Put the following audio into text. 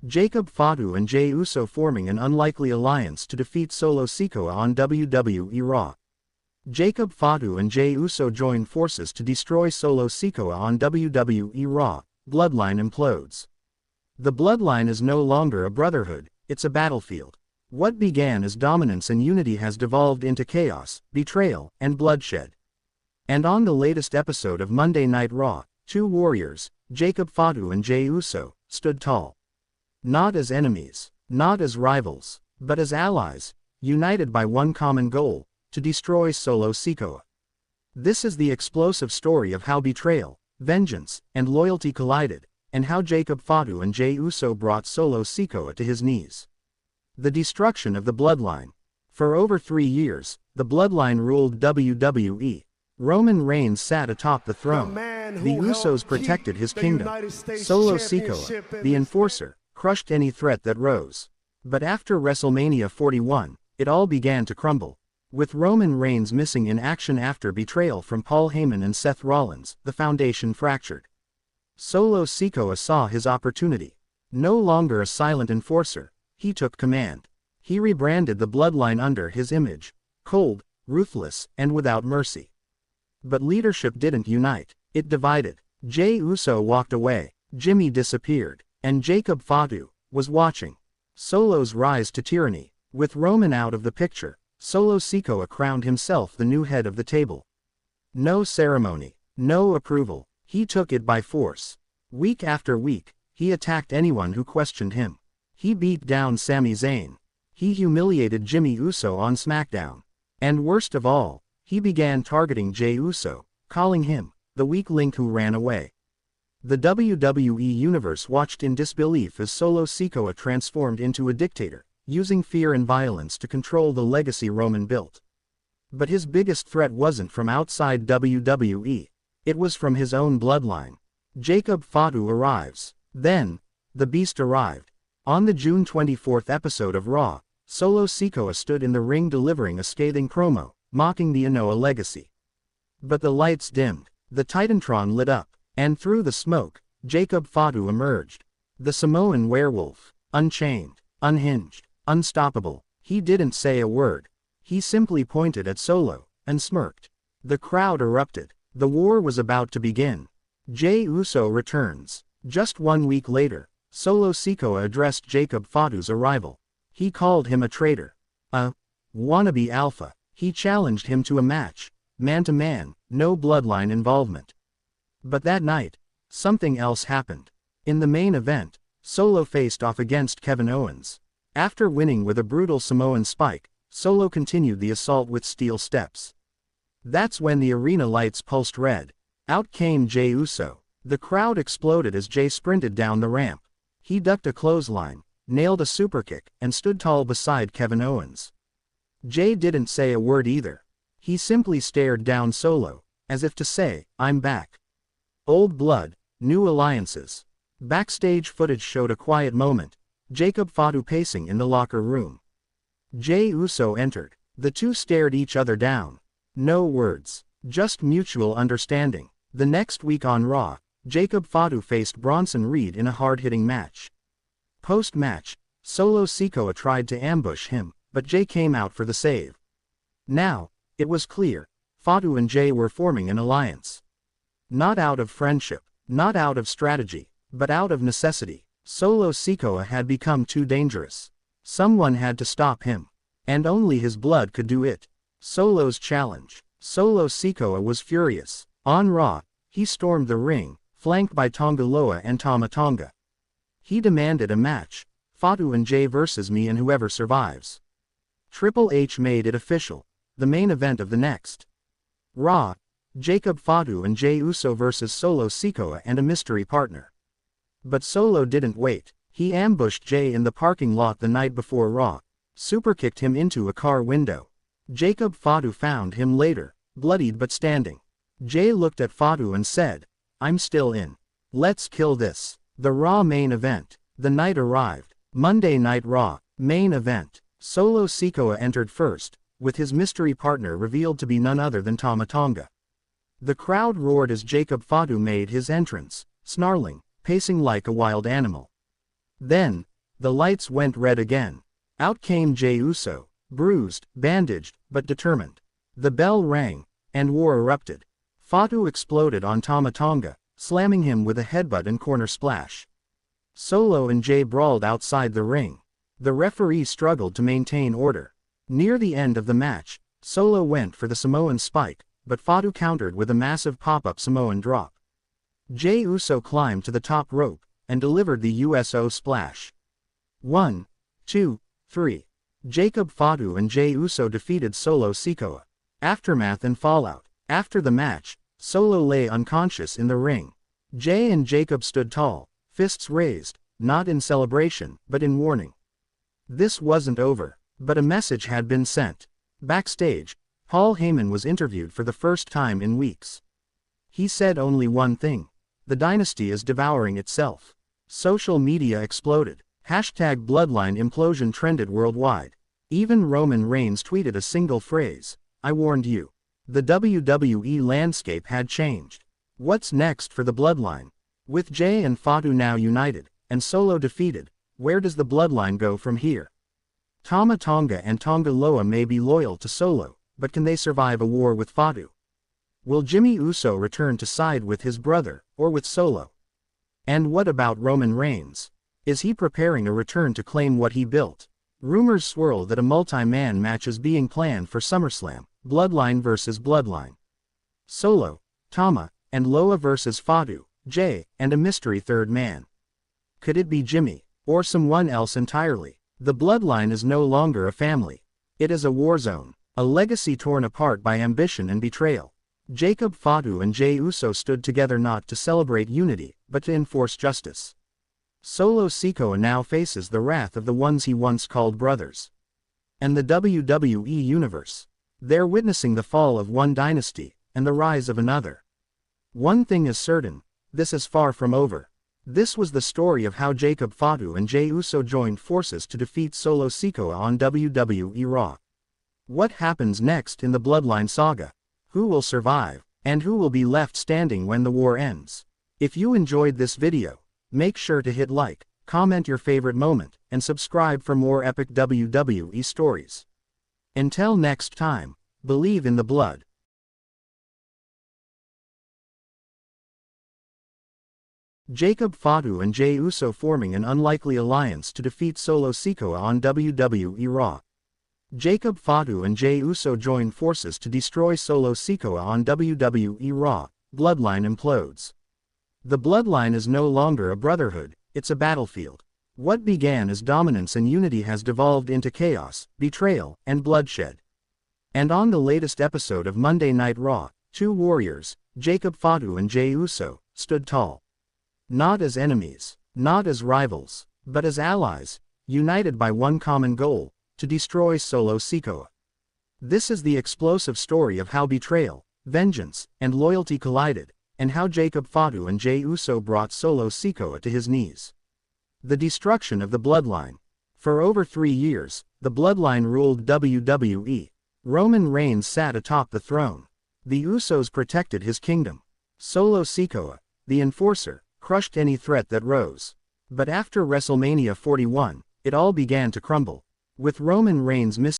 Fatu and Jey Uso forming an unlikely alliance to defeat Solo Sikoa on WWE RAW. Fatu and Jey Uso join forces to destroy Solo Sikoa on WWE RAW. Bloodline implodes. The Bloodline is no longer a brotherhood, it's a battlefield. What began as dominance and unity has devolved into chaos, betrayal, and bloodshed. And on the latest episode of Monday Night Raw, two warriors, Fatu and Jey Uso, stood tall. Not as enemies, not as rivals, but as allies, united by one common goal, to destroy Solo Sikoa. This is the explosive story of how betrayal, vengeance, and loyalty collided, and how Fatu and Jey Uso brought Solo Sikoa to his knees. The destruction of the Bloodline. For over 3 years, the Bloodline ruled WWE. Roman Reigns sat atop the throne. The Usos protected his kingdom. Solo Sikoa, the enforcer, crushed any threat that rose. But after WrestleMania 41, it all began to crumble. With Roman Reigns missing in action after betrayal from Paul Heyman and Seth Rollins, the foundation fractured. Solo Sikoa saw his opportunity. No longer a silent enforcer, he took command. He rebranded the Bloodline under his image, cold, ruthless, and without mercy. But leadership didn't unite, it divided. Jey Uso walked away, Jimmy disappeared, and Fatu was watching. Solo's rise to tyranny. With Roman out of the picture, Solo Sikoa crowned himself the new head of the table. No ceremony, no approval, he took it by force. Week after week, he attacked anyone who questioned him. He beat down Sami Zayn. He humiliated Jimmy Uso on SmackDown. And worst of all, he began targeting Jey Uso, calling him the weak link who ran away. The WWE Universe watched in disbelief as Solo Sikoa transformed into a dictator, using fear and violence to control the legacy Roman built. But his biggest threat wasn't from outside WWE, it was from his own bloodline. Fatu arrives. Then, the beast arrived. On the June 24th episode of Raw, Solo Sikoa stood in the ring delivering a scathing promo, mocking the Anoa legacy. But the lights dimmed, the Titantron lit up, and through the smoke, Fatu emerged. The Samoan werewolf, unchained, unhinged, unstoppable. He didn't say a word. He simply pointed at Solo, and smirked. The crowd erupted. The war was about to begin. Jey Uso returns. Just 1 week later, Solo Sikoa addressed Fatu's arrival. He called him a traitor. A wannabe alpha. He challenged him to a match. Man-to-man, no bloodline involvement. But that night, something else happened. In the main event, Solo faced off against Kevin Owens. After winning with a brutal Samoan spike, Solo continued the assault with steel steps. That's when the arena lights pulsed red. Out came Jey Uso. The crowd exploded as Jey sprinted down the ramp. He ducked a clothesline, nailed a superkick, and stood tall beside Kevin Owens. Jey didn't say a word either. He simply stared down Solo, as if to say, "I'm back." Old blood, new alliances. Backstage footage showed a quiet moment. Fatu pacing in the locker room. Jey Uso entered. The two stared each other down. No words, just mutual understanding. The next week on Raw, Fatu faced Bronson Reed in a hard-hitting match. Post-match, Solo Sikoa tried to ambush him, but Jey came out for the save. Now, it was clear, Fatu and Jey were forming an alliance. Not out of friendship, not out of strategy, but out of necessity. Solo Sikoa had become too dangerous. Someone had to stop him. And only his blood could do it. Solo's challenge. Solo Sikoa was furious. On Raw, he stormed the ring, flanked by Tonga Loa and Tama Tonga. He demanded a match. Fatu and Jey versus me and whoever survives. Triple H made it official. The main event of the next Raw, Fatu and Jey Uso versus Solo Sikoa and a mystery partner. But Solo didn't wait. He ambushed Jey in the parking lot the night before Raw, superkicked him into a car window. Fatu found him later, bloodied but standing. Jey looked at Fatu and said, "I'm still in. Let's kill this." The Raw main event. The night arrived. Monday Night Raw, main event. Solo Sikoa entered first, with his mystery partner revealed to be none other than Tama Tonga. The crowd roared as Fatu made his entrance, snarling, pacing like a wild animal. Then, The lights went red again. Out came Jey Uso, bruised, bandaged, but determined. The bell rang, and war erupted. Fatu exploded on Tama Tonga, slamming him with a headbutt and corner splash. Solo and Jey brawled outside the ring. The referee struggled to maintain order. Near the end of the match, Solo went for the Samoan spike, but Fatu countered with a massive pop-up Samoan drop. Jey Uso climbed to the top rope, and delivered the USO splash. 1, 2, 3. Jacob Fatu and Jey Uso defeated Solo Sikoa. Aftermath and fallout. After the match, Solo lay unconscious in the ring. Jey and Jacob stood tall, fists raised, not in celebration, but in warning. This wasn't over, but a message had been sent. Backstage, Paul Heyman was interviewed for the first time in weeks. He said only one thing: the dynasty is devouring itself. Social media exploded. #Bloodline implosion trended worldwide. Even Roman Reigns tweeted a single phrase: "I warned you." The WWE landscape had changed. What's next for the Bloodline? With Jey and Fatu now united, and Solo defeated, where does the Bloodline go from here? Tama Tonga and Tonga Loa may be loyal to Solo, but can they survive a war with Fatu? Will Jimmy Uso return to side with his brother, or with Solo? And what about Roman Reigns? Is he preparing a return to claim what he built? Rumors swirl that a multi-man match is being planned for SummerSlam, Bloodline vs. Bloodline. Solo, Tama, and Loa vs. Fatu, Jey, and a mystery third man. Could it be Jimmy, or someone else entirely? The Bloodline is no longer a family. It is a war zone, a legacy torn apart by ambition and betrayal. Jacob Fatu and Jey Uso stood together not to celebrate unity, but to enforce justice. Solo Sikoa now faces the wrath of the ones he once called brothers. And the WWE Universe. They're witnessing the fall of one dynasty, and the rise of another. One thing is certain: this is far from over. This was the story of how Jacob Fatu and Jey Uso joined forces to defeat Solo Sikoa on WWE RAW. What happens next in the Bloodline saga? Who will survive, and who will be left standing when the war ends? If you enjoyed this video, make sure to hit like, comment your favorite moment, and subscribe for more epic WWE stories. Until next time, believe in the blood. Jacob Fatu and Jey Uso forming an unlikely alliance to defeat Solo Sikoa on WWE RAW. Jacob Fatu and Jey Uso join forces to destroy Solo Sikoa on WWE RAW, Bloodline implodes. The Bloodline is no longer a brotherhood, it's a battlefield. What began as dominance and unity has devolved into chaos, betrayal, and bloodshed. And on the latest episode of Monday Night Raw, two warriors, Jacob Fatu and Jey Uso, stood tall. Not as enemies, not as rivals, but as allies, united by one common goal: to destroy Solo Sikoa. This is the explosive story of how betrayal, vengeance, and loyalty collided, and how Jacob Fatu and Jey Uso brought Solo Sikoa to his knees. The destruction of the Bloodline. For over 3 years, the Bloodline ruled WWE. Roman Reigns sat atop the throne. The Usos protected his kingdom. Solo Sikoa, the enforcer, crushed any threat that rose. But after WrestleMania 41, it all began to crumble. With Roman Reigns missing